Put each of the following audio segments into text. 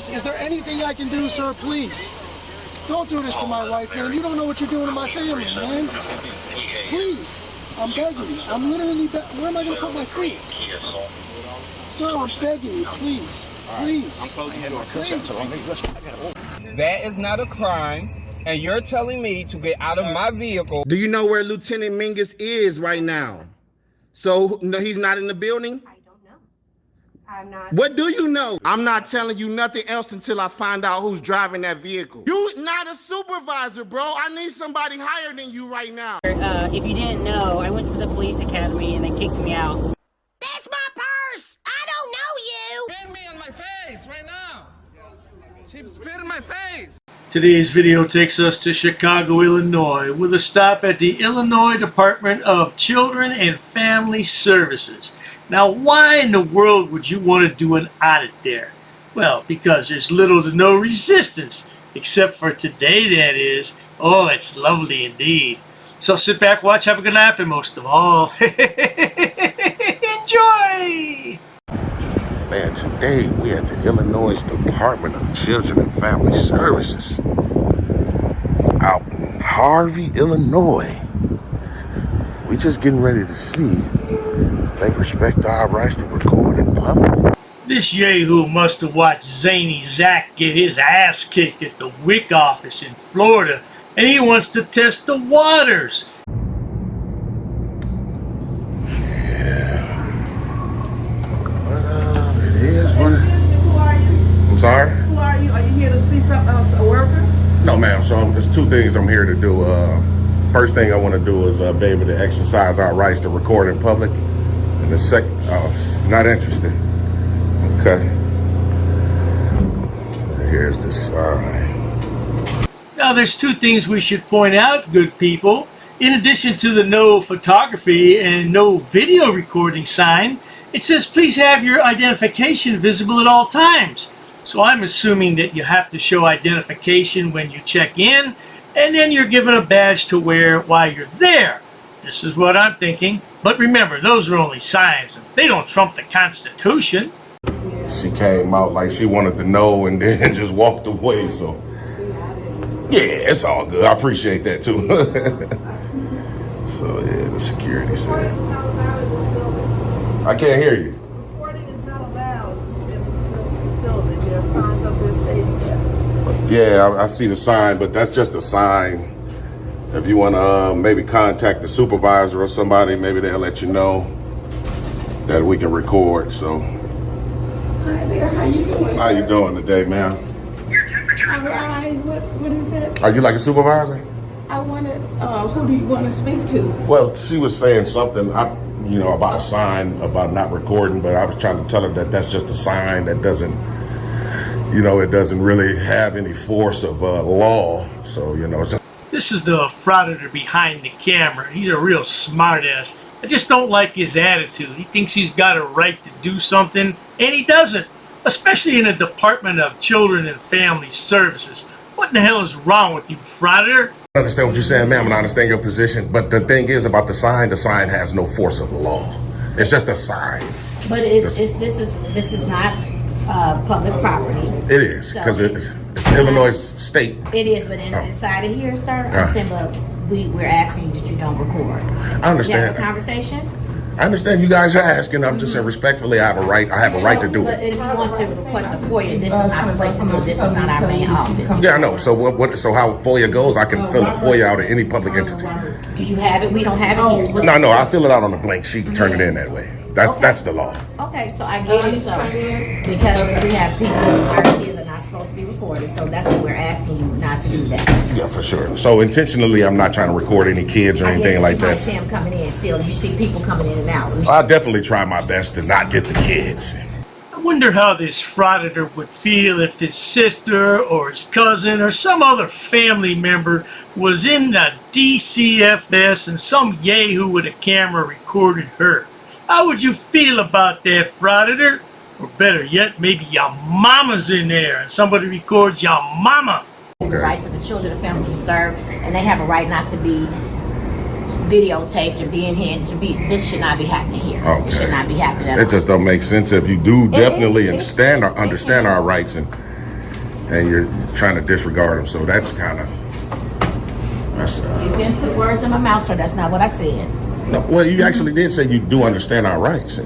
please? Is there anything I can do, sir? Please. Don't do this to my wife, man. You don't know what you're doing to my family, man. Please. I'm begging you. I'm literally where am I going to put my feet? Sir, I'm begging you. Please. Please. Please. That is not a crime. And you're telling me to get out of my vehicle. Do you know where Lieutenant Mingus is right now? So, no, he's not in the building? I don't know. I'm not. What do you know? I'm not telling you nothing else until I find out who's driving that vehicle. You not a supervisor, bro. I need somebody higher than you right now. If you didn't know, I went to the police academy and they kicked me out. That's my purse! I don't know you! Spit me on my face right now. She spit in my face. Today's video takes us to Chicago, Illinois, with a stop at the Illinois Department of Children and Family Services. Now, why in the world would you want to do an audit there? Well, because there's little to no resistance, except for today, that is. Oh, it's lovely indeed. So sit back, watch, have a good laugh, and most of all, enjoy! Man, today we at the Illinois Department of Children and Family Services out in Harvey, Illinois. We just getting ready to see if they respect our rights to record in public. This yahoo must have watched Zany Zach get his ass kicked at the WIC office in Florida, and he wants to test the waters. Who are you? I'm sorry? Who are you? Are you here to see something else, a worker? No, ma'am. So there's two things I'm here to do. First thing I want to do is be able to exercise our rights to record in public. And the second, not interested. Okay. Here's the sign. Now there's two things we should point out, good people. In addition to the no photography and no video recording sign, it says please have your identification visible at all times. So I'm assuming that you have to show identification when you check in, and then you're given a badge to wear while you're there. This is what I'm thinking. But remember, those are only signs. They don't trump the Constitution. She came out like she wanted to know and then just walked away, so yeah, it's all good. I appreciate that too. So yeah, the security said. I can't hear you. Recording is not allowed in the facility. There are signs up there stating that. Yeah, I see the sign, but that's just a sign. If you want to maybe contact the supervisor or somebody, maybe they'll let you know that we can record. So, Hi there, how you doing? how you doing today, ma'am? All right, what is it? Are you like a supervisor? I wanted, who do you want to speak to? Well, she was saying something, about a sign about not recording, but I was trying to tell her that that's just a sign that doesn't, it doesn't really have any force of law. So, it's just. This is the Frauditor behind the camera. He's a real smartass. I just don't like his attitude. He thinks he's got a right to do something, and he doesn't. Especially in the Department of Children and Family Services. What the hell is wrong with you, Frauditor? I understand what you're saying, ma'am, and I understand your position. But the thing is about the sign has no force of law. It's just a sign. But this is not public property. It is, because it's Illinois state. It is, but inside of here, sir, I'm saying, but we're asking you that you don't record. I understand. You have a conversation? I understand you guys are asking. I'm just saying respectfully, I have a right to do But it. if you want to request a FOIA, this is not the place to do it. This is not our main office. Yeah, I know. So so how FOIA goes, I can fill a FOIA out of any public entity. Do you have it? We don't have it here. So No, I fill it out on a blank sheet and turn it in that way. That's the law. Okay, so I get it, so because we have people, our kids are not supposed to be recorded, so that's what we're asking you not to do that. Yeah, for sure. So intentionally, I'm not trying to record any kids or anything like You might that. see them coming in still. You see people coming in and out. I definitely try my best to not get the kids. I wonder how this Frauditor would feel if his sister or his cousin or some other family member was in the DCFS and some yahoo with a camera recorded her. How would you feel about that, Frauditor? Or better yet, maybe your mama's in there and somebody records your mama. The rights of the children and families we serve, and they have a right not to be videotaped and be in here. This should not be happening here. Okay. It should not be happening at all. It just don't make sense if you do definitely understand our rights and and you're trying to disregard them. So that's kind of, You didn't put words in my mouth, sir. That's not what I said. no, well, you actually did say you do understand our rights.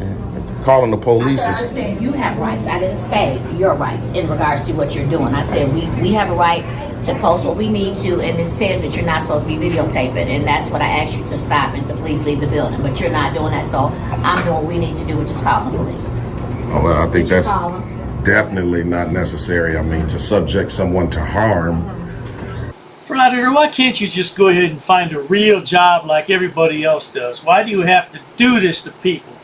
Calling the police I is, understand you have rights. I didn't say your rights in regards to what you're doing. I said we have a right to post what we need to, and it says that you're not supposed to be videotaping, and that's what I asked you to stop and to please leave the building. But you're not doing that, so I'm doing what we need to do, which is calling the police. oh, well, I think that's Call them. definitely not necessary. I mean, to subject someone to harm. Frauditor, why can't you just go ahead and find a real job like everybody else does? Why do you have to do this to people?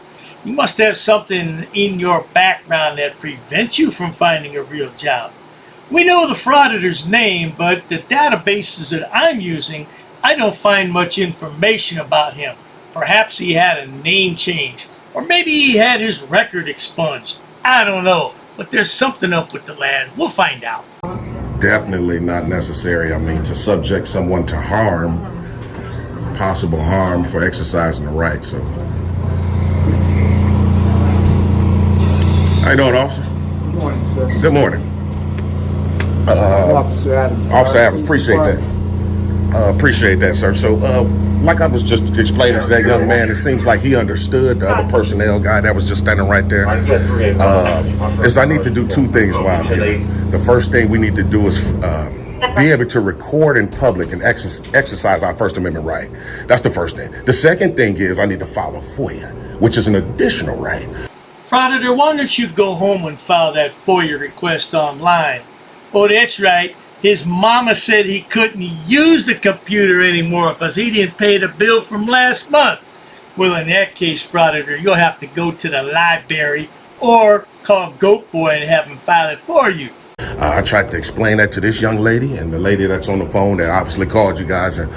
You must have something in your background that prevents you from finding a real job. We know the Frauditor's name, but the databases that I'm using, I don't find much information about him. Perhaps he had a name change, or maybe he had his record expunged. I don't know, but there's something up with the lad. We'll find out. Definitely not necessary. I mean, to subject someone to harm, possible harm for exercising the right. So, how you doing, officer? Good morning, sir. Good morning. Officer Adams. Officer Adams, appreciate that. Appreciate that, sir. So, like I was just explaining to that young man, it seems like he understood the other personnel guy that was just standing right there. Is I need to do two things while I'm here. The first thing we need to do is be able to record in public and exercise our First Amendment right. That's the first thing. The second thing is I need to file a FOIA, which is an additional right. Frauditor, why don't you go home and file that FOIA request online? Oh, that's right. His mama said he couldn't use the computer anymore because he didn't pay the bill from last month. Well, in that case, Frauditor, you'll have to go to the library or call Goat Boy and have him file it for you. I tried to explain that to this young lady and the lady that's on the phone that obviously called you guys, and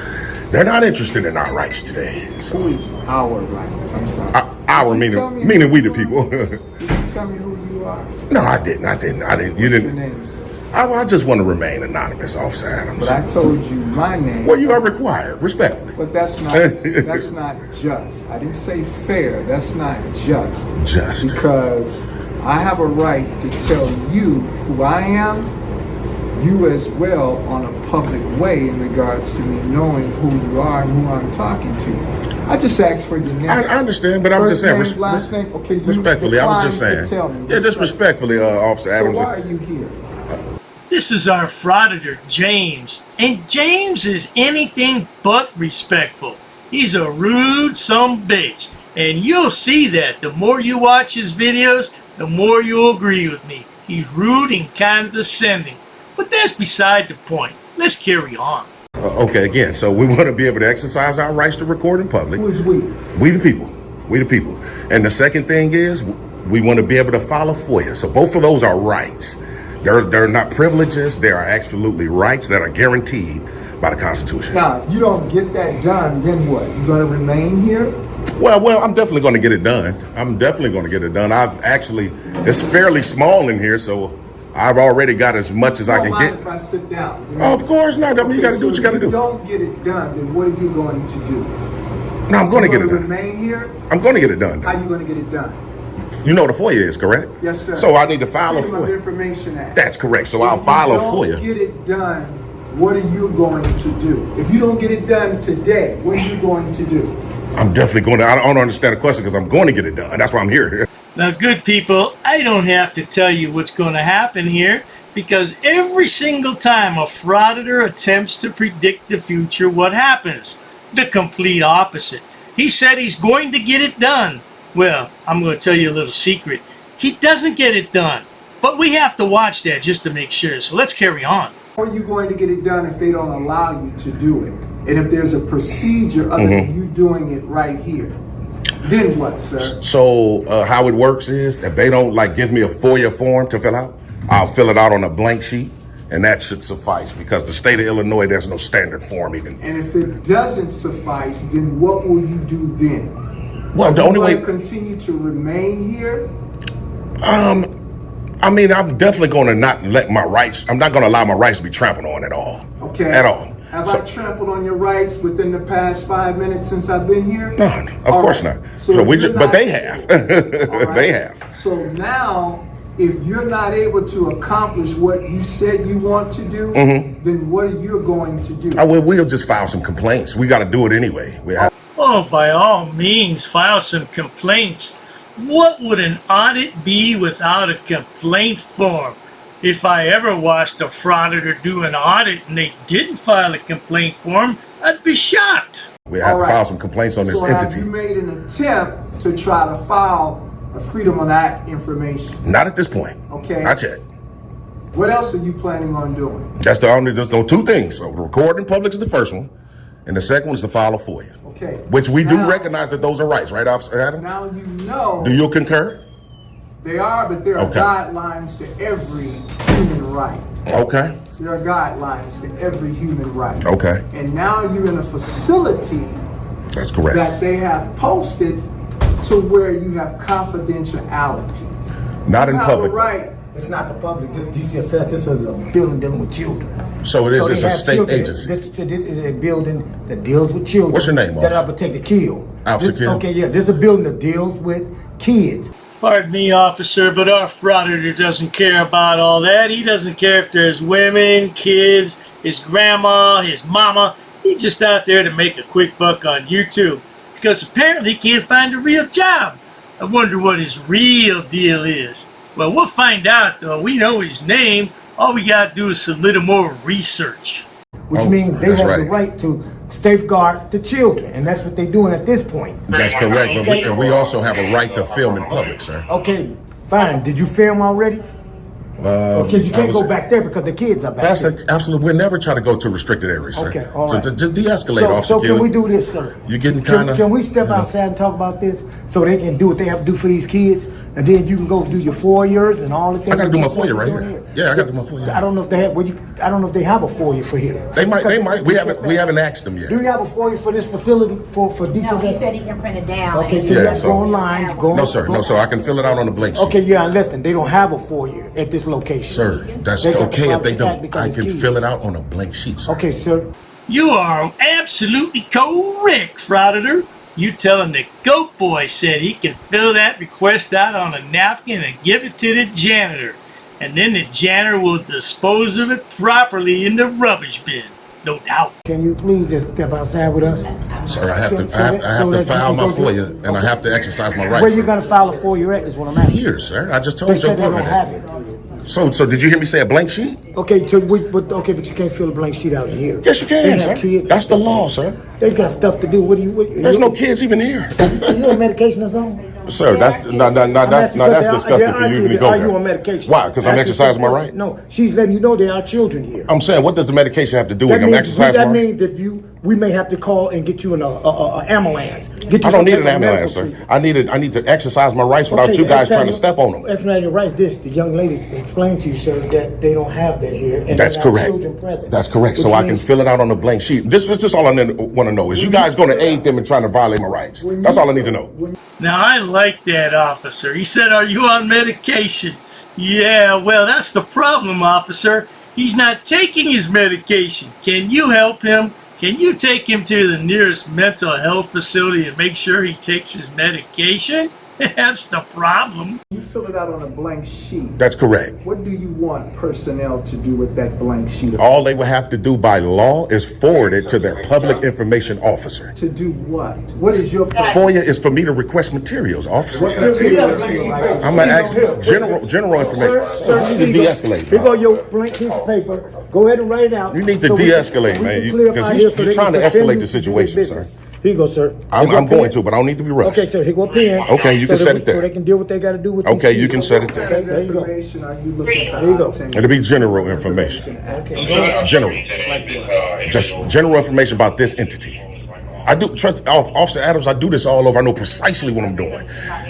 they're not interested in our rights today. So, Who is our rights? I'm sorry. our meaning we the people. Did you tell me who you are? No, I didn't. You What's your didn't. name, sir? I just want to remain anonymous, Officer Adams. But I told you my name. Well, you are required, respectfully. But that's not just. I didn't say fair. That's not just. Just. Because I have a right to tell you who I am, you as well, on a public way in regards to me knowing who you are and who I'm talking to. I just asked for your name. I understand, but I'm just saying. First name, last name. Okay, you Respectfully, I was just declined saying. to tell me. Yeah, just respectfully, Officer So Adams. why are you here? This is our Frauditor, James. And James is anything but respectful. He's a rude sumbitch. And you'll see that. The more you watch his videos, the more you'll agree with me. He's rude and condescending. But that's beside the point. Let's carry on. Okay, again, so we want to be able to exercise our rights to record in public. Who is we? We the people. We the people. And the second thing is we want to be able to file a FOIA. So both of those are rights. They're not privileges. They are absolutely rights that are guaranteed by the Constitution. Now, if you don't get that done, then what? You gonna remain here? Well, I'm definitely going to get it done. It's fairly small in here, so I've already got as much as I can get. If I sit down. Oh, of course not. I mean, you got to do what you got to do. If you don't get it done, then what are you going to do? No, I'm going to get it done. Remain here? I'm going to get it done. How are you going to get it done? You know what a FOIA is, correct? Yes, sir. So I need to file a Freedom of FOIA. Information Act. That's correct. So I'll file a FOIA. If you don't get it done, what are you going to do? If you don't get it done today, what are you going to do? I'm definitely going to. I don't understand the question because I'm going to get it done. That's why I'm here. Now, good people, I don't have to tell you what's going to happen here, because every single time a frauditor attempts to predict the future, what happens? The complete opposite. He said he's going to get it done. Well, I'm going to tell you a little secret. He doesn't get it done. But we have to watch that just to make sure. So let's carry on. How are you going to get it done if they don't allow you to do it? And if there's a procedure other than you doing it right here? Then what, sir? So how it works is if they don't give me a FOIA form to fill out, I'll fill it out on a blank sheet, and that should suffice because the state of Illinois, there's no standard form even. And if it doesn't suffice, then what will you do then? Well, the only way. Continue to remain here? I mean, I'm definitely going to not let my rights. I'm not going to allow my rights to be trampled on at all. Okay. At all. Have I trampled on your rights within the past 5 minutes since I've been here? None. Of course not. So but they have. Right. They have. So now if you're not able to accomplish what you said you want to do, then what are you going to do? We'll just file some complaints. We got to do it anyway. Oh, by all means, file some complaints. What would an audit be without a complaint form? If I ever watched a frauditor do an audit and they didn't file a complaint form, I'd be shocked. We have to file some complaints on this entity. Have you made an attempt to try to file a Freedom of Act information? Not at this point. Okay. Not yet. What else are you planning on doing? That's just those two things. So record in public is the first one, and the second one is to file a FOIA. Okay. Which we do recognize that those are rights, right, Officer Adams? Now you know. Do you concur? They are, but there are guidelines to every human right. Okay. There are guidelines to every human right. Okay. And now you're in a facility. That's correct. That they have posted to where you have confidentiality. Not in public. Right. It's not the public. This DCFS. This is a building dealing with children. So it is. It's a state agency. This is a building that deals with children. What's your name, That are protected kill. Officer Kill. Okay, yeah. This is a building that deals with kids. Pardon me, officer, but our frauditor doesn't care about all that. He doesn't care if there's women, kids, his grandma, his mama. He's just out there to make a quick buck on YouTube because apparently he can't find a real job. I wonder what his real deal is. Well, we'll find out, though. We know his name. All we got to do is a little more research. Which means they have the right to safeguard the children, and that's what they're doing at this point. That's correct, but we also have a right to film in public, sir. Okay, fine. Did you film already? Okay, you can't go back there because the kids are back there. Absolutely. We'll never try to go to restricted areas, sir. Okay, all right. So just de-escalate, Officer So Kill. can we do this, sir? You're getting kind of... Can we step outside and talk about this so they can do what they have to do for these kids? And then you can go do your FOIAs and all the things. I got to do my FOIA right here. Yeah, I got to do my FOIA. I don't know if they have. I don't know if they have a FOIA for here. They might. We haven't asked them yet. Do you have a FOIA for this facility for DCFS? No, he said he can print it down. Okay, so you have to go online. No, sir. No, sir. I can fill it out on the blank sheet. Okay, yeah. Listen, they don't have a FOIA at this location. Sir, that's okay if they don't. I can fill it out on a blank sheet, sir. Okay, sir. You are absolutely correct, Frauditor. You telling the goat boy said he can fill that request out on a napkin and give it to the janitor. And then the janitor will dispose of it properly in the rubbish bin. No doubt. Can you please just step outside with us? Sir, I have to file my FOIA and I have to exercise my rights. Where you gonna file a FOIA at is what I'm asking. Here, sir. I just told They you. said they don't have it. So did you hear me say a blank sheet? Okay, but you can't fill a blank sheet out here. Yes, you can, They sir. have kids. That's the law, sir. They've got stuff to do. There's no kids even here. Are you on medication or something? Sir, that's disgusting for you to go Are there. you on medication? Why? Because I'm exercising my right? No, she's letting you know there are children here. I'm saying, what does the medication have to do with it? I'm exercising my right? That means we may have to call and get you an ambulance. I don't need an ambulance, sir. I need to exercise my rights without you guys trying to step on them. Exercise your rights. The young lady explained to you, sir, that they don't have that here. And that's correct. Children present. That's correct. So I can fill it out on a blank sheet. This is just all I want to know. Is you guys going to aid them in trying to violate my rights? That's all I need to know. Now, I like that, officer. He said, are you on medication? Yeah, well, that's the problem, officer. He's not taking his medication. Can you help him? Can you take him to the nearest mental health facility and make sure he takes his medication? That's the problem. You fill it out on a blank sheet. That's correct. What do you want personnel to do with that blank sheet? All they would have to do by law is forward it to their public information officer. To do what? What is your FOIA is for me to request materials, officer. What material? I'm gonna ask general information. Sir, you need to de-escalate. Here go your blank piece of paper. Go ahead and write it out. You need to de-escalate, man, because he's trying to escalate the situation, sir. Here you go, sir. I'm going to, but I don't need to be rushed. Okay, sir. Here go a pen. Okay, you can set it there. So they can do what they got to do with. Okay, you can set it there. Okay, there you go. Are you looking There you go. It'll be general information. Okay. General. Just general information about this entity. I do trust Officer Adams. I do this all over. I know precisely what I'm doing.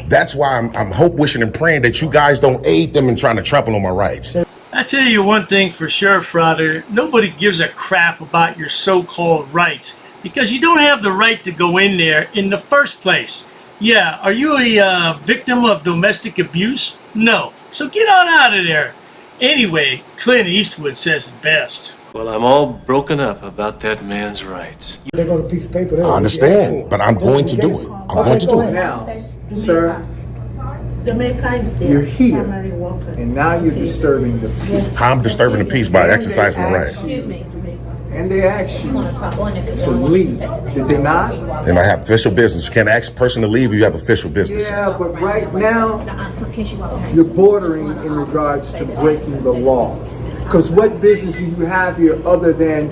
That's why I'm hope, wishing, and praying that you guys don't aid them in trying to trample on my rights. I tell you one thing for sure, Frauditor. Nobody gives a crap about your so-called rights because you don't have the right to go in there in the first place. Yeah, are you a victim of domestic abuse? No. So get on out of there. Anyway, Clint Eastwood says it best. Well, I'm all broken up about that man's rights. They got a piece of paper there. I understand, but I'm going to do it. I'm going to do it. Now, sir, Jamaica is there. You're here, Primary worker. and now you're disturbing the peace. I'm disturbing the peace by exercising the right. Excuse me. And they asked you I'm gonna stop going there because to leave. Did they not? And I have official business. You can't ask a person to leave if you have official business. Yeah, but right now, you're bordering in regards to breaking the law. Because what business do you have here other than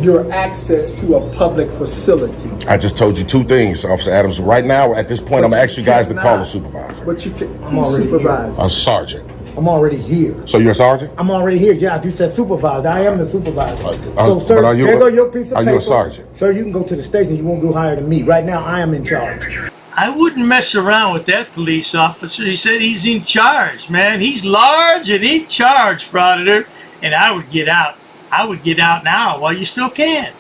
your access to a public facility? I just told you two things, Officer Adams. Right now, at this point, I'm gonna ask you guys to call a supervisor. But you can. I'm already supervisor. A sergeant. I'm already here. So you're a sergeant? I'm already here. Yeah, you said supervisor. I am the supervisor. So, But sir, are you there go your piece of are paper. you a sergeant? Sir, you can go to the station. You won't go higher than me. Right now, I am in charge. I wouldn't mess around with that police officer. He said he's in charge, man. He's large and in charge, Frauditor. And I would get out. I would get out now while you still can.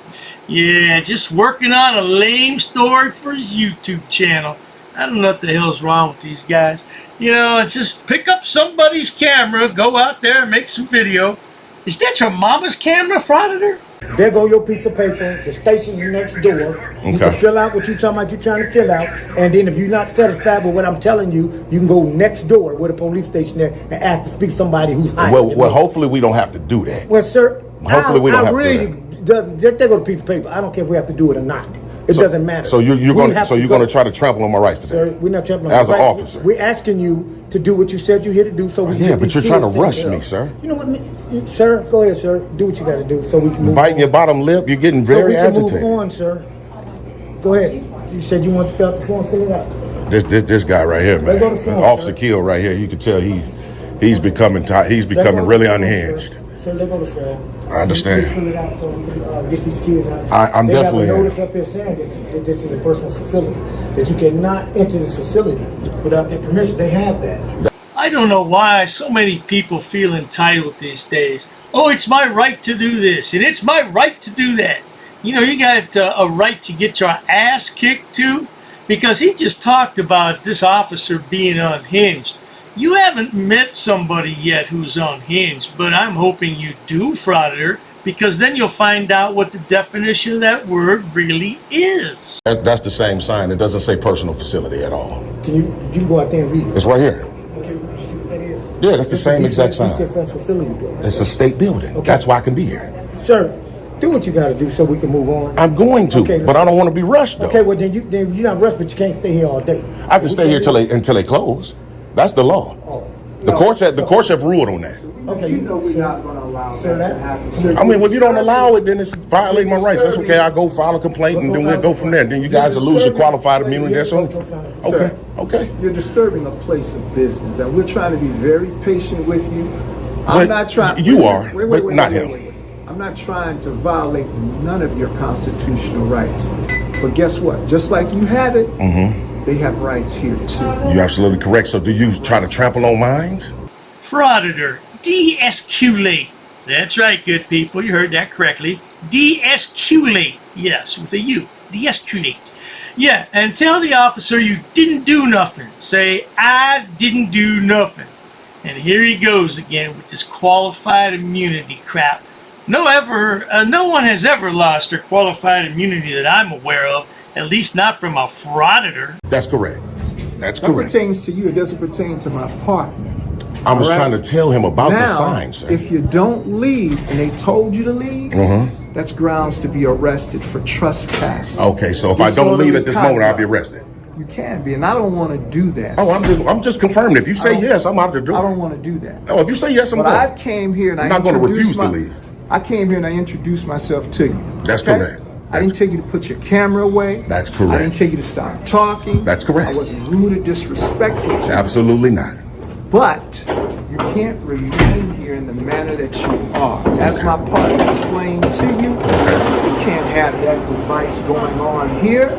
Yeah, just working on a lame story for his YouTube channel. I don't know what the hell's wrong with these guys. You know, it's just pick up somebody's camera, go out there and make some video. Is that your mama's camera, Frauditor? There go your piece of paper. The station's next door. You can fill out what you're talking about. You're trying to fill out, and then if you're not satisfied with what I'm telling you, you can go next door with a police station there and ask to speak to somebody who's higher. Well, hopefully we don't have to do that. Well, sir, Hopefully we don't have to do that. There go the piece of paper. I don't care if we have to do it or not. It doesn't matter. So you're going to try to trample on my rights today? Sir, we're not trampling on as your an rights. officer. We're asking you to do what you said you're here to do, so we can Yeah, get but these you're trying to kids rush taken me, care sir. of. You know what, sir? Go ahead, sir. Do what you got to do, so we can move Biting on. your bottom lip, you're getting very so we can agitated. Move on, sir. Go ahead. You said you want to fill out the form. Fill it out. This guy right here, man, go to form, Officer sir. Kill right here. You can tell he's becoming really unhinged. Sir, they go to form. I understand. Please fill it out so we can get these kids out. I'm definitely. They have a notice up here saying that this is a personal facility, that you cannot enter this facility without their permission. They have that. I don't know why so many people feel entitled these days. Oh, it's my right to do this, and it's my right to do that. You know, you got a right to get your ass kicked too, because he just talked about this officer being unhinged. You haven't met somebody yet who's unhinged, but I'm hoping you do, Frauditor, because then you'll find out what the definition of that word really is. That's the same sign. It doesn't say personal facility at all. You can go out there and read it. It's right here. Okay, you see what that is? Yeah, that's the same exact sign. DCFS facility building. It's a state building. Okay. That's why I can be here. Sir, do what you got to do so we can move on. I'm going to, but I don't want to be rushed though. Okay, well then you're not rushed, but you can't stay here all day. I can stay here until they close. That's the law. The courts have ruled on that. Okay, You know we're not going to allow that to happen. I mean, if you don't allow it, then it's violating my rights. That's okay. I'll go file a complaint, and then we'll go from there. Then you guys will lose your qualified immunity. That's okay. Okay. You're disturbing a place of business, and we're trying to be very patient with you. But I'm not trying. you are, but not him. I'm not trying to violate none of your constitutional rights. But guess what? Just like you have it, they have rights here too. You're absolutely correct. So do you try to trample on mine? Frauditor, de-escalate. That's right, good people. You heard that correctly. De-escalate. Yes, with a U. De-escalate. Yeah, and tell the officer you didn't do nothing. Say, I didn't do nothing. And here he goes again with this qualified immunity crap. No one has ever lost their qualified immunity that I'm aware of, at least not from a frauditor. That's correct. That's That correct. pertains to you. It doesn't pertain to my partner. I was All right? trying to tell him about the Now, signs, sir. if you don't leave and they told you to leave, that's grounds to be arrested for trespass. Okay, so if I don't leave at this moment, I'll be arrested. You can be, and I don't want to do that. Oh, I'm just confirming. If you say yes, I'm out the door. I don't want to do that. Oh, if you say yes, I'm But going. I came here and I'm not going to refuse to leave. I came here and I introduced myself to you. That's correct. I didn't tell you to put your camera away. That's correct. I didn't tell you to stop talking. That's correct. I wasn't rude or disrespectful to you. Absolutely not. But you can't remain here in the manner that you are. As my partner explained to you, you can't have that device going on here.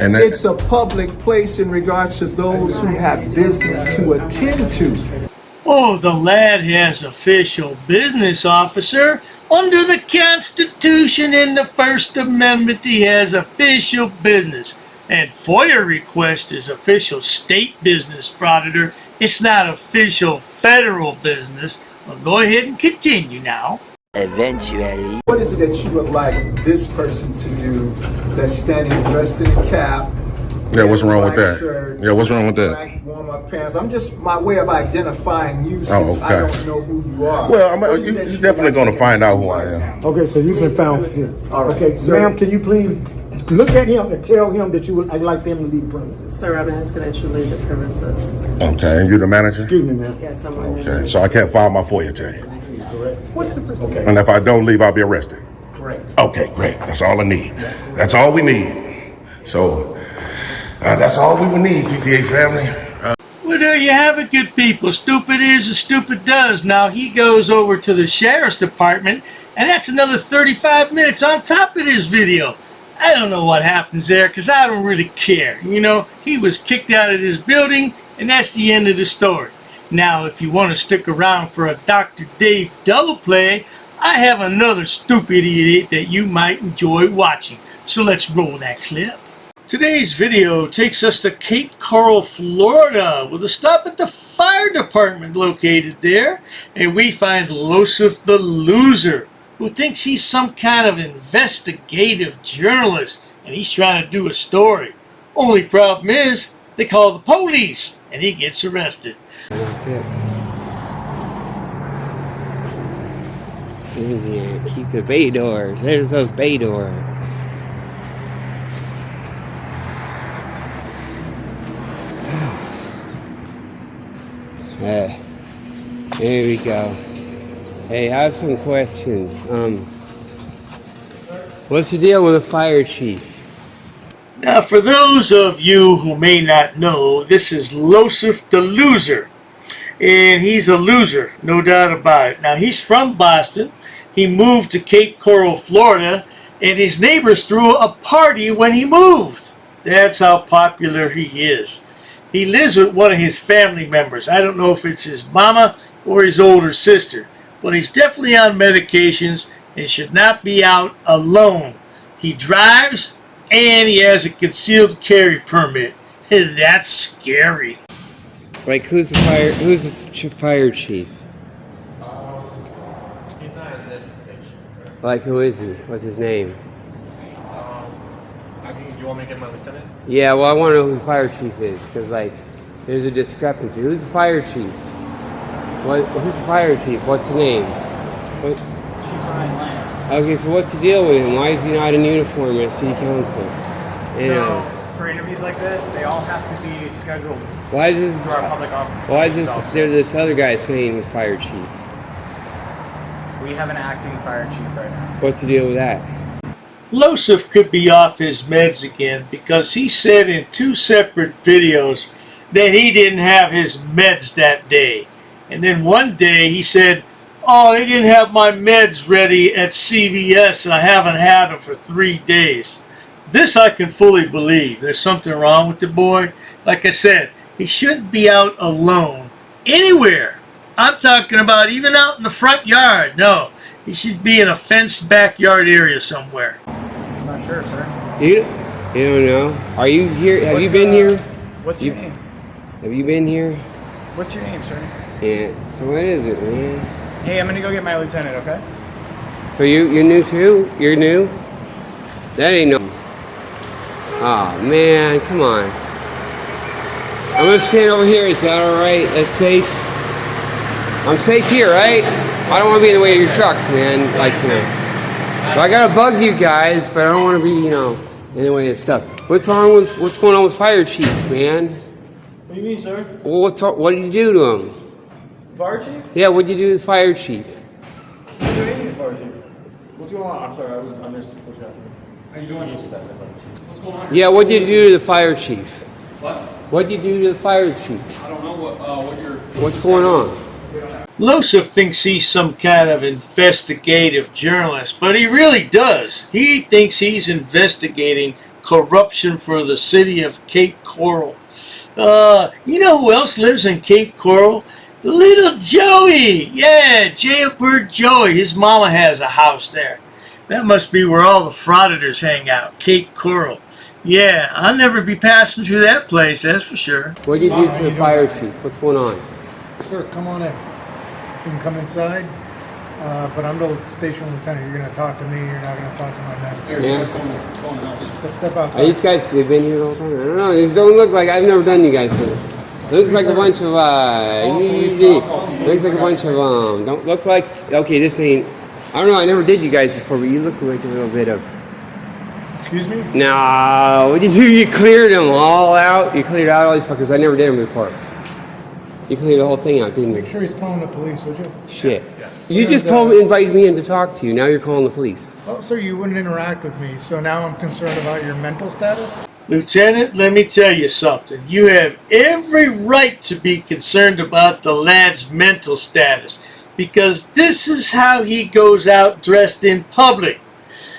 And It's a public place in regards to those who have business to attend to. Oh, the lad has official business, officer. Under the Constitution and the First Amendment, he has official business. And FOIA request is official state business, Frauditor. It's not official federal business. Well, go ahead and continue now. Eventually. What is it that you would like this person to do that's standing dressed in a cap Yeah, what's wrong with black that? shirt, Yeah, what's wrong with that? black warm-up pants. I'm just my way of identifying you since Oh, okay. I don't know who you are. Well, you're definitely going to find out who I am. Okay, so you've been found. All right. Okay, ma'am, can you please look at him and tell him that you would like for him to leave the premises? Sir, I'm asking that you leave the premises. Okay, and you're the manager? Excuse me, ma'am. Yes, I'm Okay, so I can't file my FOIA today. Correct. What's the Okay. And if I don't leave, I'll be arrested. Correct. Okay, great. That's all I need. That's all we need. So, that's all we will need, TTA family. Well, there you have it, good people. Stupid is as stupid does. Now he goes over to the sheriff's department, and that's another 35 minutes on top of this video. I don't know what happens there, because I don't really care. You know, he was kicked out of this building, and that's the end of the story. Now, if you want to stick around for a Dr. Dave double play, I have another stupid idiot that you might enjoy watching. So let's roll that clip. Today's video takes us to Cape Coral, Florida, with a stop at the fire department located there, and we find Losif the Loser, who thinks he's some kind of investigative journalist, and he's trying to do a story. Only problem is, they call the police, and he gets arrested. Keep the bay doors. There's those bay doors. There we go. Hey, I have some questions. What's the deal with the fire chief? Now, for those of you who may not know, this is Losif the Loser. And he's a loser, no doubt about it. Now, he's from Boston. He moved to Cape Coral, Florida, and his neighbors threw a party when he moved. That's how popular he is. He lives with one of his family members. I don't know if it's his mama or his older sister, but he's definitely on medications and should not be out alone. He drives and he has a concealed carry permit. That's scary. Like, who's the fire chief? He's not in this station, sir. Like, who is he? What's his name? You want me to get my lieutenant? Yeah, well, I want to know who the fire chief is, because, like, there's a discrepancy. Who's the fire chief? Who's the fire chief? What's the name? What? Chief Ryan Lamb. Okay, so what's the deal with him? Why is he not in uniform at City Council? So, for interviews like this, they all have to be scheduled through our public office. Why is there's this other guy saying he's fire chief? We have an acting fire chief right now. What's the deal with that? Losif could be off his meds again because he said in 2 separate videos that he didn't have his meds that day. And then one day he said, oh, they didn't have my meds ready at CVS and I haven't had them for 3 days. This I can fully believe. There's something wrong with the boy. Like I said, he shouldn't be out alone anywhere. I'm talking about even out in the front yard. No, he should be in a fenced backyard area somewhere. I'm not sure, sir. You don't know? Are you here? Have you been here? What's your name? Have you been here? What's your name, sir? Yeah. So what is it, man? Hey, I'm gonna go get my lieutenant, okay? So you're new too? You're new? That ain't no. Oh man, come on. I'm gonna stand over here. Is that all right? That's safe. I'm safe here, right? I don't want to be in the way of your truck, man. Like, you know. I gotta bug you guys, but I don't want to be, you know, in the way of stuff. What's going on with Fire Chief, man? What do you mean, sir? Well, what did you do to him? Fire chief? Yeah, what did you do to the Fire Chief? What are you doing, fire chief? What's going on? I'm sorry, I missed what's happening. How you doing? What's going on? Yeah, what did you do to the Fire Chief? What? What did you do to the Fire Chief? I don't know what you're... What's going on? Losif thinks he's some kind of investigative journalist, but he really does. He thinks he's investigating corruption for the city of Cape Coral. You know who else lives in Cape Coral? Little Joey! Yeah, Jailbird Joey. His mama has a house there. That must be where all the Frauditors hang out, Cape Coral. Yeah, I'll never be passing through that place, that's for sure. What did you do to the Fire Chief? What's going on? Sir, come on in. You can come inside, but I'm the station lieutenant. You're going to talk to me. You're not going to talk to my men. Yeah. Let's step outside. Are these guys, they've been here the whole time? I don't know. These don't look like, I've never done you guys before. Looks like a bunch of, looks like a bunch of, don't look like, okay, this ain't, I don't know, I never did you guys before, but you look like a little bit of. Excuse me? No, what did you do? You cleared them all out? You cleared out all these fuckers. I never did them before. You cleared the whole thing out, didn't you? Make sure he's calling the police, would you? Shit. You just invited me in to talk to you. Now you're calling the police. Well, sir, you wouldn't interact with me, so now I'm concerned about your mental status. Lieutenant, let me tell you something. You have every right to be concerned about the lad's mental status, because this is how he goes out dressed in public.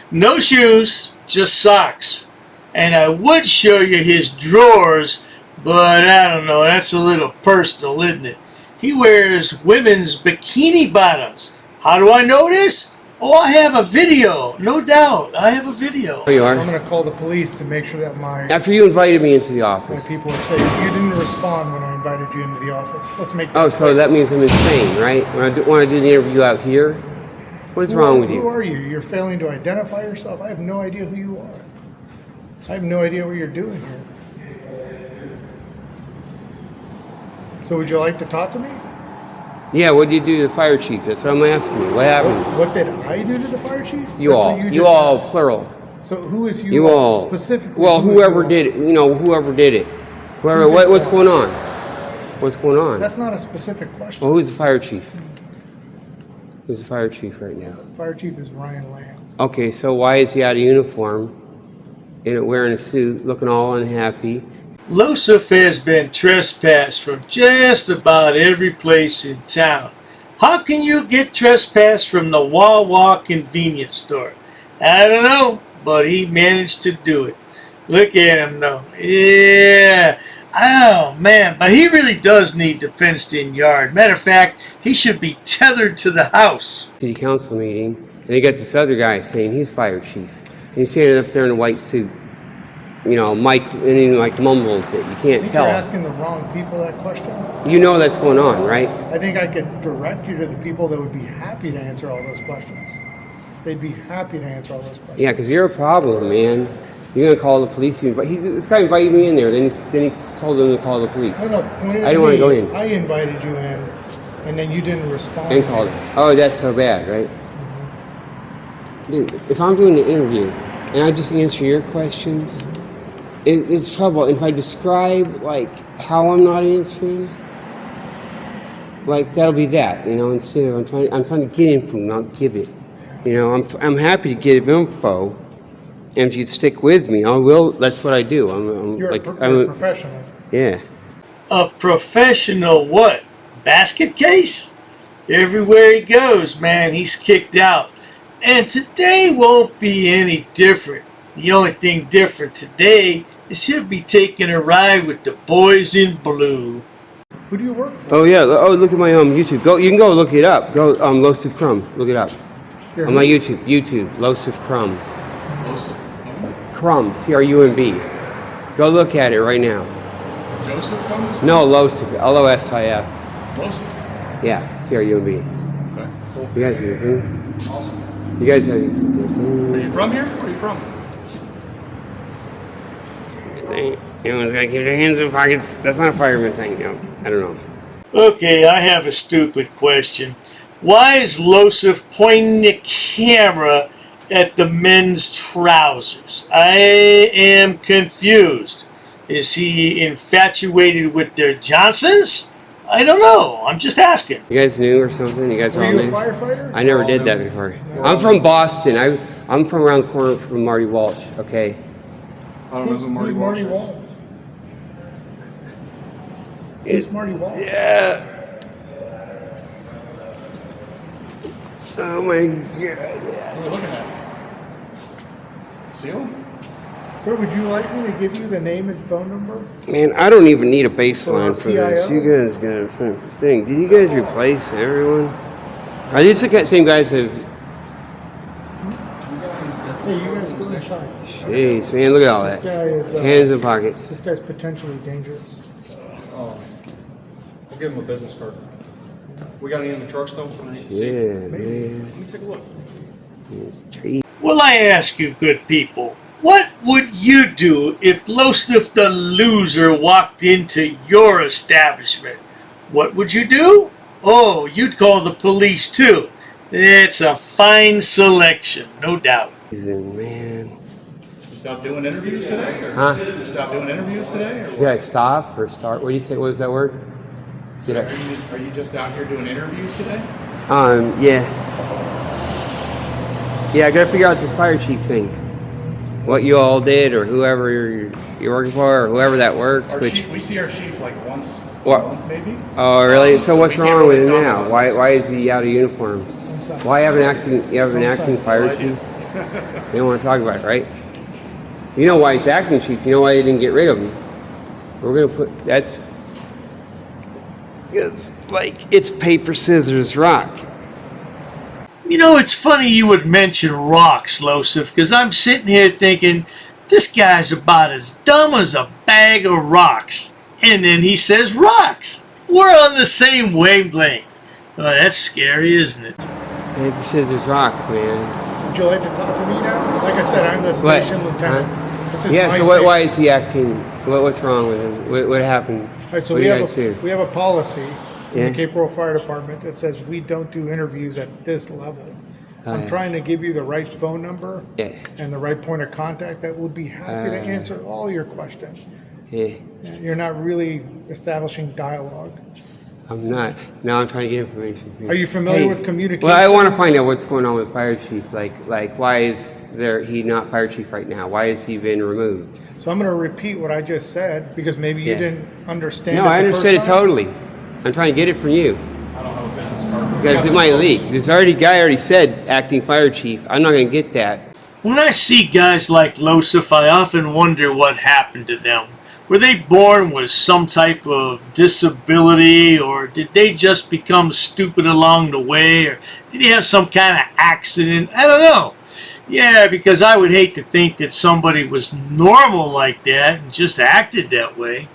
No shoes, just socks. And I would show you his drawers, but I don't know, that's a little personal, isn't it? He wears women's bikini bottoms. How do I know this? Oh, I have a video. No doubt. I have a video. There you are. I'm going to call the police to make sure that my After you invited me into the office. people are safe. You didn't respond when I invited you into the office. Let's make that Oh, so clear. that means I'm insane, right? When I do the interview out here? What is wrong with you? Who are you? You're failing to identify yourself. I have no idea who you are. I have no idea what you're doing here. So would you like to talk to me? Yeah, what did you do to the fire chief? That's what I'm asking you. What happened? What did I do to the fire chief? You That's all. what You just all, asked. plural. So who is you, You all. specifically? Well, who is whoever you did it. You know, whoever did it. Whoever. Who did What's what? going on? What's going on? That's not a specific question. Well, who's the fire chief? Who's the fire chief right now? Fire chief is Ryan Lamb. Okay, so why is he out of uniform, wearing a suit, looking all unhappy? Losif has been trespassed from just about every place in town. How can you get trespassed from the Wawa convenience store? I don't know, but he managed to do it. Look at him though. Yeah. Oh man, but he really does need the fenced-in yard. Matter of fact, he should be tethered to the house. City council meeting, and they got this other guy saying he's fire chief. And he's standing up there in a white suit. You know, Mike, and he like mumbles it. You can't tell. You're asking the wrong people that question. You know that's going on, right? I think I could direct you to the people that would be happy to answer all those questions. They'd be happy to answer all those questions. Yeah, because you're a problem, man. You're gonna call the police. This guy invited me in there. Then he just told them to call the police. No, point I didn't want to go in. I invited you in, and then you didn't respond. And called it. Oh, that's so bad, right? Dude, if I'm doing an interview and I just answer your questions, it's trouble. If I describe like how I'm not answering, like that'll be that, you know. Instead of I'm trying to get info, not give it. You know, I'm happy to give info, and if you stick with me, I will. That's what I do. You're a professional. Yeah. A professional what? Basket case? Everywhere he goes, man, he's kicked out. And today won't be any different. The only thing different today is he'll be taking a ride with the boys in blue. Who do you work for? Oh yeah. Oh, look at my YouTube. Go. You can go look it up. Go. Losif Crumb. Look it up. On my YouTube. Losif Crumb. Crumb. C-R-U-M-B. Go look at it right now. Joseph Crumb? No, Losif. L-O-S-I-F. Losif? Yeah. C-R-U-M-B. Okay, cool. You guys have your thing? Awesome. You guys have your Are you from here? Where are you from? Everyone's gotta keep their hands in pockets. That's not a fireman thing. No, I don't know. Okay, I have a stupid question. Why is Losif pointing the camera at the men's trousers? I am confused. Is he infatuated with their Johnsons? I don't know. I'm just asking. You guys new or something? You guys are all Were you a new? firefighter? I never did that before. I'm from Boston. I'm from around the corner from Marty Walsh. Okay. I don't know who Marty Walsh is. Who's Marty Walsh? Yeah. Oh my God. What are you looking at? Seal? Sir, would you like me to give you the name and phone number? Man, I don't even need a baseline for this. PIO? You guys got a thing. Did you guys replace everyone? Are these the same guys that have... Hey, you guys go inside. Jeez, man, look at all This that. guy is, Hands in pockets. This guy's potentially dangerous. Oh. I'll give him a business card. We got any in the trucks though? Yeah, man. Let me take a look. Well, I ask you, good people, What would you do if Losif the loser walked into your establishment? What would you do? Oh, you'd call the police too. It's a fine selection, no doubt. Man. You stop doing interviews today? Huh? You stop doing interviews today? Or Did I stop or start? What do you say? What was that word? Did are you just out here doing interviews today? Yeah. Yeah, I gotta figure out this fire chief thing. What you all did, or whoever you're working for, or whoever that works. We see our chief like once a What? month, maybe. Oh, really? So what's we can't wrong with really him comment now? on Why is he out of uniform? Why you have an acting fire chief? You don't want to talk about it, right? You know why he's acting chief. You know why they didn't get rid of him. We're gonna put it's paper, scissors, rock. You know, it's funny you would mention rocks, Losif, because I'm sitting here thinking, this guy's about as dumb as a bag of rocks. And then he says rocks. We're on the same wavelength. Oh, that's scary, isn't it? Paper, scissors, rock, man. Would you like to talk to me now? Like I said, I'm the station lieutenant. This is Yeah, my so station. why is he acting? What's wrong with him? What happened? All right, so what do you guys do? we have a policy in Yeah. the Cape Coral Fire Department that says we don't do interviews at this level. I'm yeah. trying to give you the right phone number Yeah. and the right point of contact that would be happy to answer all your questions. Yeah. You're not really establishing dialogue. I'm not. Now I'm trying to get information. Are you familiar with communication? Well, I want to find out what's going on with fire chief. Like why is he not fire chief right now? Why has he been removed? So I'm going to repeat what I just said because maybe you didn't understand. No, it I the understood it first time. totally. I'm trying to get it from you. I don't have a business card. Because it might leak. This guy already said acting fire chief. I'm not going to get that. When I see guys like Losif, I often wonder what happened to them. Were they born with some type of disability, or did they just become stupid along the way, or did he have some kind of accident? I don't know. Yeah, because I would hate to think that somebody was normal like that and just acted that way.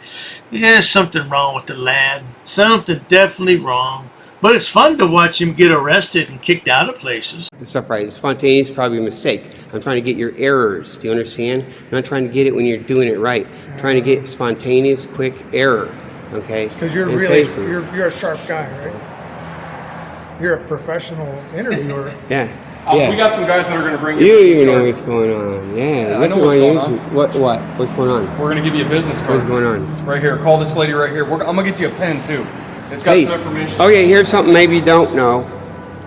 Yeah, something wrong with the lad. Something definitely wrong. But it's fun to watch him get arrested and kicked out of places. The stuff right. Spontaneous is probably a mistake. I'm trying to get your errors. Do you understand? I'm not trying to get it when you're doing it right. I'm trying to get spontaneous, quick error. Okay? Because you're you're a sharp guy, right? You're a professional interviewer. Yeah. We got some guys that are going to bring you. You don't even know what's going on. Yeah. I know what's going on. What? What's going on? We're going to give you a business card. What's going on? Right here. Call this lady right here. I'm going to get you a pen too. It's got some information. Okay, here's something maybe you don't know.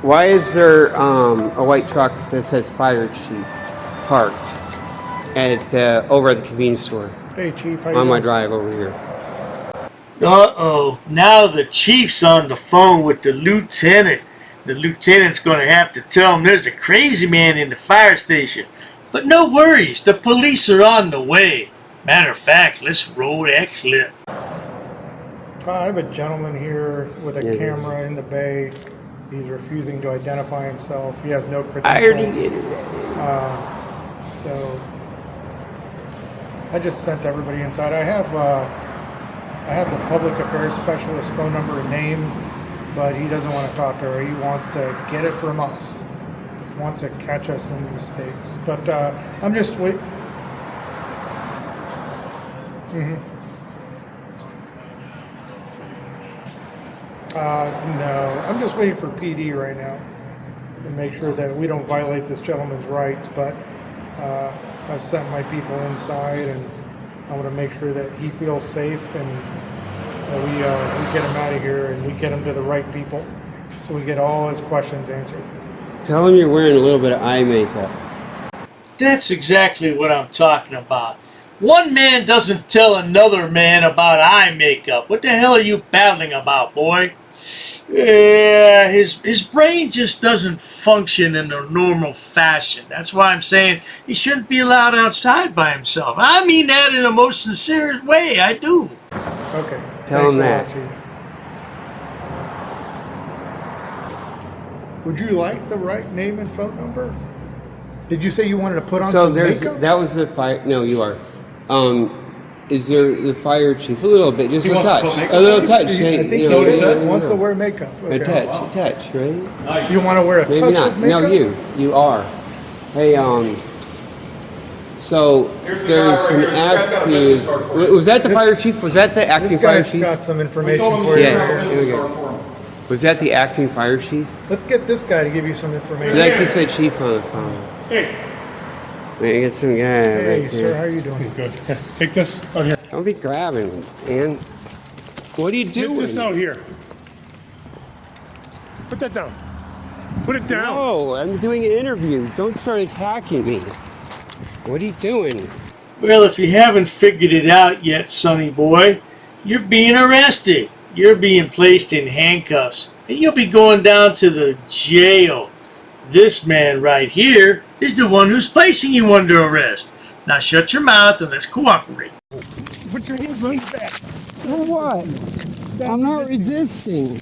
Why is there a white truck that says fire chief parked over at the convenience store? Hey, Chief, how you on my doing? drive over here. Uh-oh. Now the chief's on the phone with the lieutenant. The lieutenant's going to have to tell him there's a crazy man in the fire station. But no worries, the police are on the way. Matter of fact, let's roll that clip. I have a gentleman here with a camera in the bay. He's refusing to identify himself. He has no credentials. I already did it. So I just sent everybody inside. I have the public affairs specialist phone number and name, but he doesn't want to talk to her. He wants to get it from us. He wants to catch us in mistakes. But I'm just wait. No, I'm just waiting for PD right now to make sure that we don't violate this gentleman's rights. But I've sent my people inside, and I want to make sure that he feels safe, and that we get him out of here, and we get him to the right people, so we get all his questions answered. Tell him you're wearing a little bit of eye makeup. That's exactly what I'm talking about. One man doesn't tell another man about eye makeup. What the hell are you battling about, boy? Yeah, his brain just doesn't function in a normal fashion. That's why I'm saying he shouldn't be allowed outside by himself. I mean that in the most sincere way. I do. Okay. Tell him that. Would you like the right name and phone number? Did you say you wanted to put on So some there's makeup? that was the fire. No, you are. Is there the fire chief? A little bit, just a touch. A little touch. I think so. Wants to wear makeup. Okay. A touch, right? You want to wear a Maybe touch not. of makeup? No, you are. Hey, So there's an active. Was that the fire chief? Was that the acting fire This guy's chief? got some information for you. Yeah. Here we go. Was that the acting fire chief? Let's get this guy to give you some information. Like you said, chief on the phone. Hey. Wait, get some guy. Hey, right sir, there. how are you doing? Good. Take this out here. Don't be grabbing, man. What are you doing? Take this out here. Put that down. Put it down. No, I'm doing an interview. Don't start attacking me. What are you doing? Well, if you haven't figured it out yet, sonny boy, you're being arrested. You're being placed in handcuffs, and you'll be going down to the jail. This man right here is the one who's placing you under arrest. Now shut your mouth and let's cooperate. Put your hands on your back. For what? I'm not resisting.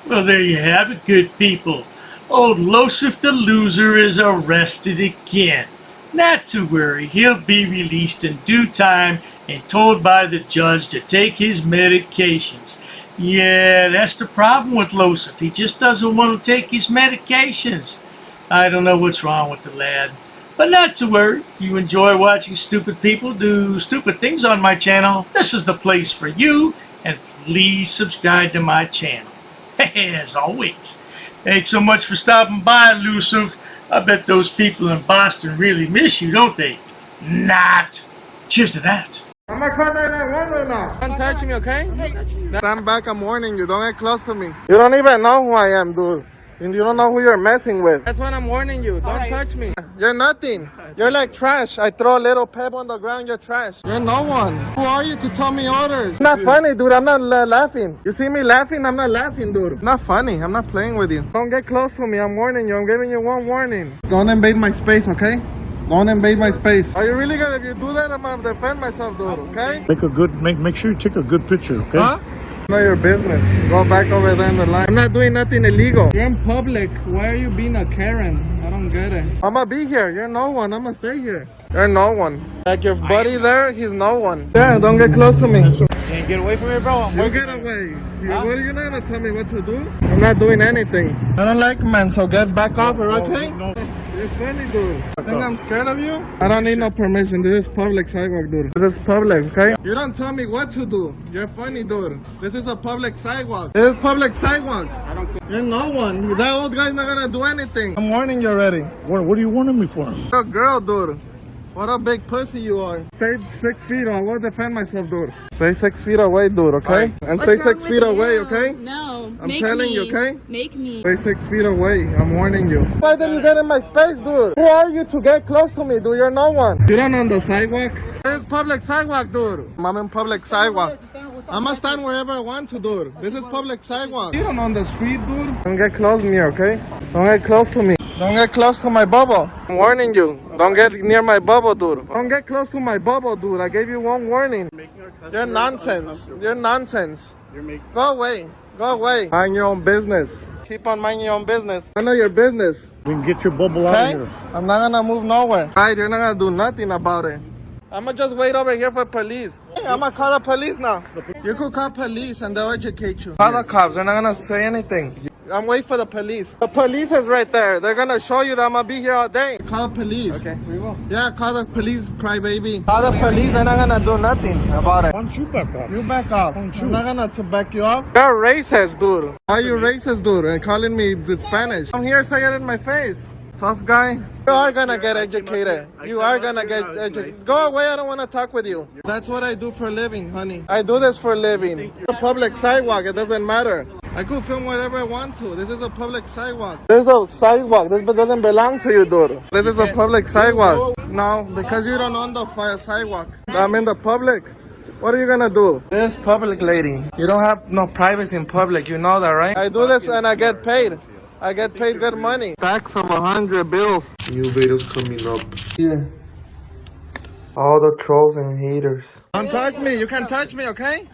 Well, there you have it, good people. Old Losif the loser is arrested again. Not to worry, he'll be released in due time and told by the judge to take his medications. Yeah, that's the problem with Losif. He just doesn't want to take his medications. I don't know what's wrong with the lad. But not to worry, if you enjoy watching stupid people do stupid things on my channel, this is the place for you, and please subscribe to my channel. As always. Thanks so much for stopping by, Losif. I bet those people in Boston really miss you, don't they? Not. Cheers to that. I'm gonna call 911 right now. Don't touch me, okay? Stand back, I'm warning you. Don't get close to me. You don't even know who I am, dude. And you don't know who you're messing with. That's what I'm warning you. Don't touch me. You're nothing. You're like trash. I throw a little pebble on the ground, you're trash. You're no one. Who are you to tell me orders? It's not funny, dude. I'm not laughing. You see me laughing? I'm not laughing, dude. Not funny. I'm not playing with you. Don't get close to me. I'm warning you. I'm giving you one warning. Don't invade my space, okay? Don't invade my space. Are you really gonna, if you do that, I'm gonna defend myself, dude, okay? Make sure you take a good picture, okay? Huh? Know your business. Go back over there in the line. I'm not doing nothing illegal. You're in public. Why are you being a Karen? I don't get it. I'm gonna be here. You're no one. I'm gonna stay here. You're no one. Like your buddy there, he's no one. Yeah, don't get close to me. Can't get away from me, bro. You get away. What are you not gonna tell me what to do? I'm not doing anything. I don't like men, so get back off her, okay? No. You're funny, dude. Think I'm scared of you? I don't need no permission. This is public sidewalk, dude. This is public, okay? You don't tell me what to do. You're funny, dude. This is a public sidewalk. This is public sidewalk. You're no one. That old guy's not gonna do anything. I'm warning you already. What are you warning me for? You're a girl, dude. What a big pussy you are. Stay 6 feet or I will defend myself, dude. Stay 6 feet away, dude, okay? Right. And stay 6 feet away, okay? No. I'm telling you, okay? Make me. Stay 6 feet away. I'm warning you. Why did you get in my space, dude? Who are you to get close to me, dude? You're no one. You don't on the sidewalk? This is public sidewalk, dude. I'm in public sidewalk. I'm gonna stand wherever I want to, dude. This is public sidewalk. You don't on the street, dude. Don't get close to me, okay? Don't get close to me. Don't get close to my bubble. I'm warning you. Don't get near my bubble, dude. Don't get close to my bubble, dude. I gave you one warning. You're nonsense. You're nonsense. Go away. Go away. Mind your own business. Keep on minding your own business. I know your business. We can get your bubble out of here. I'm not gonna move nowhere. Right, you're not gonna do nothing about it. I'm gonna just wait over here for police. Hey, I'm gonna call the police now. You could call police and they'll educate you. Call the cops. They're not gonna say anything. I'm waiting for the police. The police is right there. They're gonna show you that I'm gonna be here all day. Call the police. Okay, we will. Yeah, call the police, crybaby. Call the police. They're not gonna do nothing about it. Why don't you back off? You back off. I'm not gonna back you up. You're racist, dude. Why are you racist, dude? And calling me Spanish. I'm here, say it in my face. Tough guy. You are gonna get educated. You are gonna get educated. Go away, I don't wanna talk with you. That's what I do for a living, honey. I do this for a living. A public sidewalk, it doesn't matter. I could film whatever I want to. This is a public sidewalk. This is a sidewalk. This doesn't belong to you, dude. This is a public sidewalk. No, because you don't own the sidewalk. I'm in the public. What are you gonna do? This is public, lady. You don't have no privacy in public. You know that, right? I do this and I get paid. I get paid good money. Stacks of 100 bills. New videos coming up. Here. All the trolls and haters. Don't touch me. You can't touch me, okay?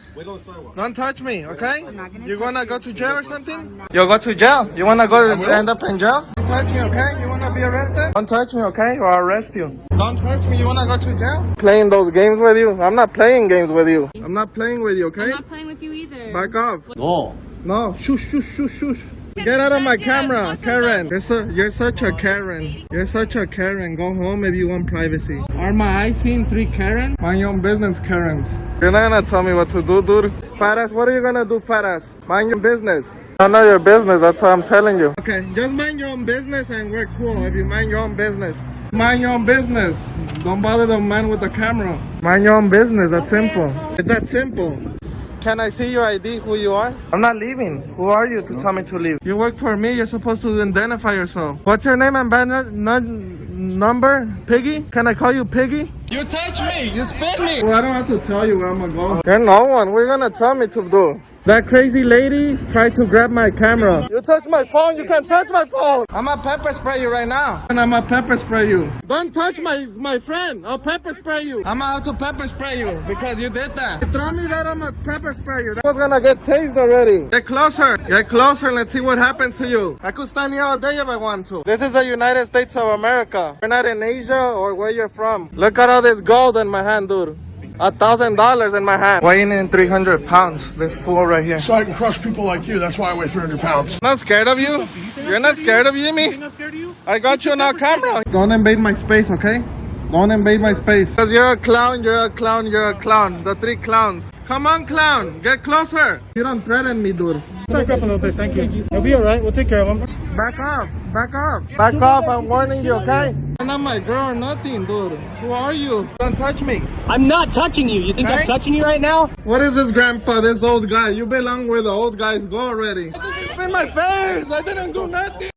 Don't touch me, okay? You wanna go to jail or something? You'll go to jail. You wanna go end up in jail? Don't touch me, okay? You wanna be arrested? Don't touch me, okay? Or I'll arrest you. Don't touch me. You wanna go to jail? Playing those games with you? I'm not playing games with you. I'm not playing with you, okay? I'm not playing with you either. Back off. No. No. Shush, shush, shush, shush. Get out of my camera, Karen. You're such a Karen. You're such a Karen. Go home if you want privacy. Are my eyes seeing 3 Karen? Mind your own business, Karens. You're not gonna tell me what to do, dude. Fat ass, what are you gonna do, fat ass? Mind your business. I know your business, that's what I'm telling you. Okay, just mind your own business and we're cool if you mind your own business. Mind your own business. Don't bother the man with the camera. Mind your own business, that's simple. It's that simple. Can I see your ID, who you are? I'm not leaving. Who are you to tell me to leave? You work for me, you're supposed to identify yourself. What's your name and number? Piggy? Can I call you Piggy? You touch me, you spit me. Well, I don't have to tell you where I'm gonna go. You're no one, what are you gonna tell me to do? That crazy lady tried to grab my camera. You touch my phone, you can't touch my phone. I'm gonna pepper spray you right now. And I'm gonna pepper spray you. Don't touch my friend, I'll pepper spray you. I'm gonna have to pepper spray you because you did that. You throw me that, I'm gonna pepper spray you. That was gonna get tased already. Get closer, let's see what happens to you. I could stand here all day if I want to. This is the United States of America. We're not in Asia or where you're from. Look at all this gold in my hand, dude. $1,000 in my hand. Weighing in 300 pounds, this fool right here. So I can crush people like you. That's why I weigh 300 pounds. Not scared of you? You're not scared of you, me? I'm not scared of you? I got you on our camera. Don't invade my space, okay? Don't invade my space. Because you're a clown, you're a clown, you're a clown. The 3 clowns. Come on, clown. Get closer. You don't threaten me, dude. Back up a little bit, thank you. He'll be alright, we'll take care of him. Back up, back up. Back off, I'm warning you, okay? You're not my girl or nothing, dude. Who are you? Don't touch me. I'm not touching you. You think I'm touching you right now? What is this, grandpa, this old guy? You belong with the old guys. Go already. I didn't spin my face. I didn't do nothing.